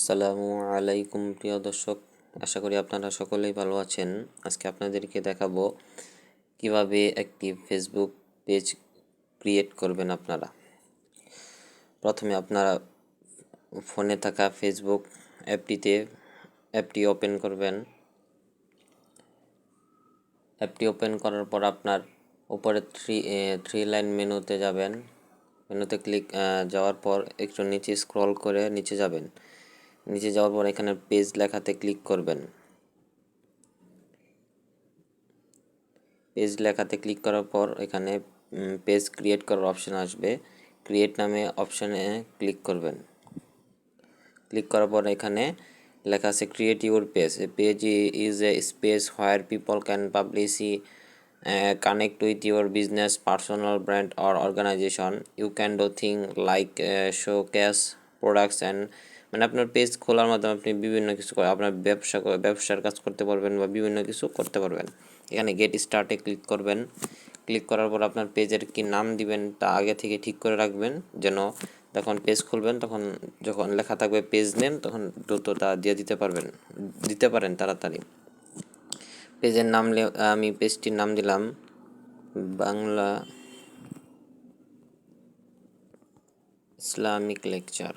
আসসালামু আলাইকুম প্রিয় দর্শক, আশা করি আপনারা সকলেই ভালো আছেন। আজকে আপনাদেরকে দেখাবো কিভাবে একটি ফেসবুক পেজ ক্রিয়েট করবেন আপনারা। প্রথমে আপনারা ফোনে থাকা ফেসবুক অ্যাপটি ওপেন করবেন। অ্যাপটি ওপেন করার পর আপনার উপরে থ্রি লাইন মেনুতে যাবেন। মেনুতে যাওয়ার পর একটু নিচে স্ক্রল করে নিচে যাবেন। নিচে যাওয়ার পর এখানে পেজ লেখাতে ক্লিক করবেন। পেজ লেখাতে ক্লিক করার পর এখানে পেজ ক্রিয়েট করার অপশান আসবে। ক্রিয়েট নামে অপশানে ক্লিক করবেন। ক্লিক করার পর এখানে লেখা আছে create your page. A page is a space where people can publish connect with your business, personal brand or organization. You can do things like showcase products and মানে আপনার পেজ খোলার মাধ্যমে আপনি বিভিন্ন কিছু আপনার ব্যবসার কাজ করতে পারবেন বা বিভিন্ন কিছু করতে পারবেন। এখানে গেট স্টার্টে ক্লিক করবেন। ক্লিক করার পর আপনার পেজের কি নাম দিবেন তা আগে থেকে ঠিক করে রাখবেন, যেন যখন পেজ খুলবেন তখন যখন লেখা থাকবে পেজ নেম তখন দ্রুত তা দিয়ে দিতে পারেন তাড়াতাড়ি। পেজের নাম আমি পেজটির নাম দিলাম বাংলা ইসলামিক লেকচার।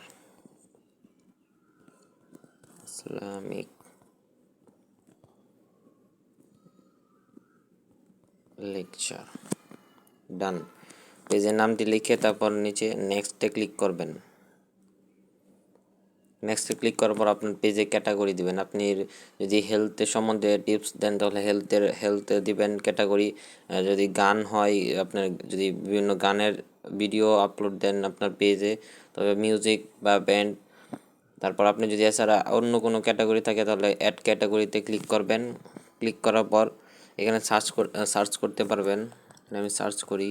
ডান। পেজের নামটি লিখে তারপর নিচে নেক্সটে ক্লিক করবেন। নেক্সটে ক্লিক করার পর আপনার পেজে ক্যাটাগরি দিবেন। আপনি যদি হেলথের সম্বন্ধে টিপস দেন তাহলে হেলথে দিবেন ক্যাটাগরি। যদি গান হয়, আপনার যদি বিভিন্ন গানের ভিডিও আপলোড দেন আপনার পেজে, তবে মিউজিক বা ব্যান্ড। তারপর আপনি যদি এছাড়া অন্য কোনো ক্যাটাগরি থাকে তাহলে অ্যাড ক্যাটাগরিতে ক্লিক করবেন। ক্লিক করার পর এখানে সার্চ করতে পারবেন। আমি সার্চ করি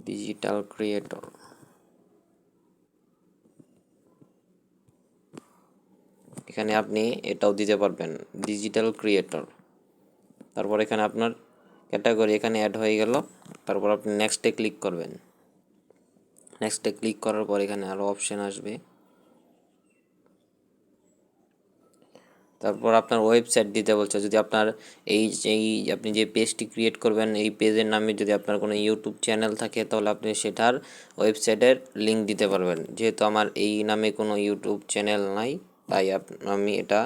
ডিজিটাল ক্রিয়েটর। এখানে আপনি এটাও দিতে পারবেন ডিজিটাল ক্রিয়েটর। তারপর এখানে আপনার ক্যাটাগরি এখানে অ্যাড হয়ে গেল। তারপর আপনি নেক্সটে ক্লিক করবেন। নেক্সটে ক্লিক করার পর এখানে আরও অপশান আসবে। তারপর আপনার ওয়েবসাইট দিতে বলছে। যদি আপনার আপনি যে পেজটি ক্রিয়েট করবেন এই পেজের নামে যদি আপনার কোনো ইউটিউব চ্যানেল থাকে তাহলে আপনি সেটার ওয়েবসাইটের লিঙ্ক দিতে পারবেন। যেহেতু আমার এই নামে কোনো ইউটিউব চ্যানেল নাই, তাই আমি এটা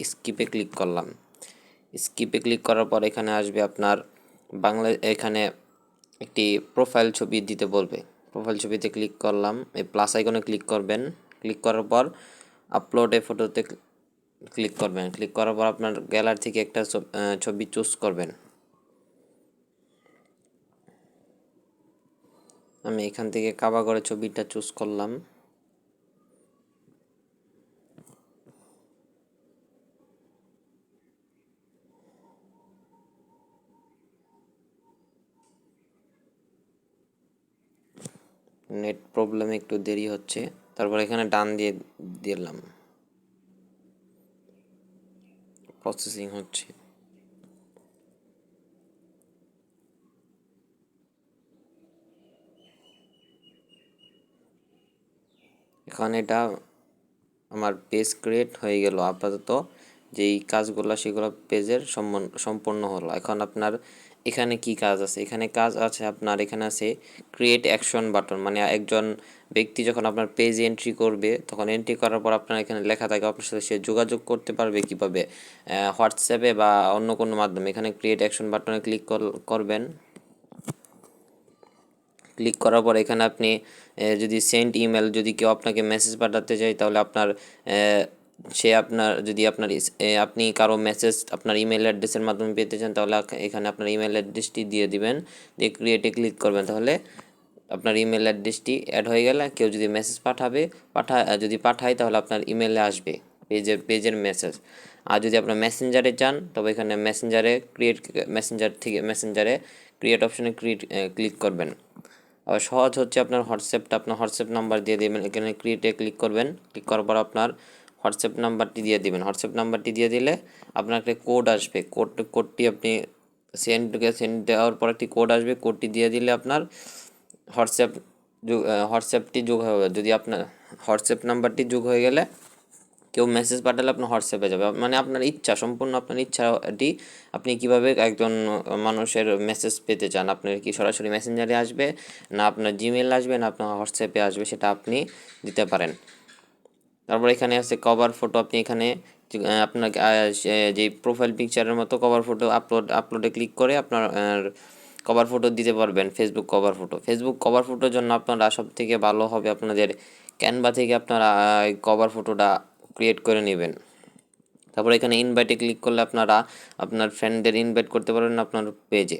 স্কিপে ক্লিক করলাম। স্কিপে ক্লিক করার পর এখানে আসবে আপনার এখানে একটি প্রোফাইল ছবি দিতে বলবে। প্রোফাইল ছবিতে ক্লিক করলাম। এই প্লাস আইকনে ক্লিক করবেন। ক্লিক করার পর আপলোড এ ফটোতে ক্লিক করবেন। ক্লিক করার পর আপনার গ্যালারি থেকে একটা ছবি চুজ করবেন। আমি এখান থেকে কাবাগরের ছবিটা চুজ করলাম। নেট প্রবলেম, একটু দেরি হচ্ছে। তারপর এখানে ডান দিয়ে দিলাম, প্রসেসিং হচ্ছে। এখন এটা আমার পেজ ক্রিয়েট হয়ে গেল। আপাতত যেই কাজগুলো সেগুলো পেজের সম্পূর্ণ হলো। এখন আপনার এখানে কি কাজ আছে? এখানে কাজ আছে আপনার এখানে আছে ক্রিয়েট অ্যাকশন বাটন। মানে একজন ব্যক্তি যখন আপনার পেজ এন্ট্রি করবে তখন এন্ট্রি করার পর আপনার এখানে লেখা থাকে আপনার সাথে সে যোগাযোগ করতে পারবে কিভাবে, হোয়াটসঅ্যাপে বা অন্য কোনো মাধ্যমে। এখানে ক্রিয়েট অ্যাকশন বাটনে ক্লিক করবেন। ক্লিক করার পর এখানে আপনি যদি সেন্ড ইমেল, যদি কেউ আপনাকে মেসেজ পাঠাতে চায় তাহলে আপনার সে আপনার যদি আপনার আপনি কারো মেসেজ আপনার ইমেল অ্যাড্রেসের মাধ্যমে পেতে চান তাহলে এখানে আপনার ইমেল অ্যাড্রেসটি দিয়ে দিবেন, দিয়ে ক্রিয়েটে ক্লিক করবেন। তাহলে আপনার ইমেল অ্যাড্রেসটি অ্যাড হয়ে গেলে কেউ যদি মেসেজ যদি পাঠায় তাহলে আপনার ইমেলে আসবে পেজের মেসেজ। আর যদি আপনার মেসেঞ্জারে চান তবে এখানে মেসেঞ্জারে ক্রিয়েট অপশনে ক্লিক করবেন। আবার সহজ হচ্ছে আপনার হোয়াটসঅ্যাপ নাম্বার দিয়ে দেবেন। এখানে ক্রিয়েটে ক্লিক করবেন। ক্লিক করার পর আপনার হোয়াটসঅ্যাপ নাম্বারটি দিয়ে দিবেন। হোয়াটসঅ্যাপ নাম্বারটি দিয়ে দিলে আপনার একটা কোড আসবে, কোডটি আপনি সেন্ড দেওয়ার পর একটি কোড আসবে, কোডটি দিয়ে দিলে আপনার হোয়াটসঅ্যাপটি যোগ হবে। যদি আপনার হোয়াটসঅ্যাপ নাম্বারটি যোগ হয়ে গেলে কেউ মেসেজ পাঠালে আপনার হোয়াটসঅ্যাপে যাবে। মানে আপনার ইচ্ছা, সম্পূর্ণ আপনার ইচ্ছাটি আপনি কীভাবে একজন মানুষের মেসেজ পেতে চান। আপনার কি সরাসরি মেসেঞ্জারে আসবে, না আপনার জিমেল আসবে, না আপনার হোয়াটসঅ্যাপে আসবে, সেটা আপনি দিতে পারেন। তারপর এখানে আছে কভার ফটো। আপনি এখানে আপনার যে প্রোফাইল পিকচারের মতো কভার ফটো আপলোডে ক্লিক করে আপনার কভার ফটো দিতে পারবেন। ফেসবুক কভার ফটোর জন্য আপনারা সবথেকে ভালো হবে আপনাদের ক্যানভা থেকে আপনারা কভার ফটোটা ক্রিয়েট করে নেবেন। তারপর এখানে ইনভাইটে ক্লিক করলে আপনারা আপনার ফ্রেন্ডদের ইনভাইট করতে পারবেন আপনার পেজে।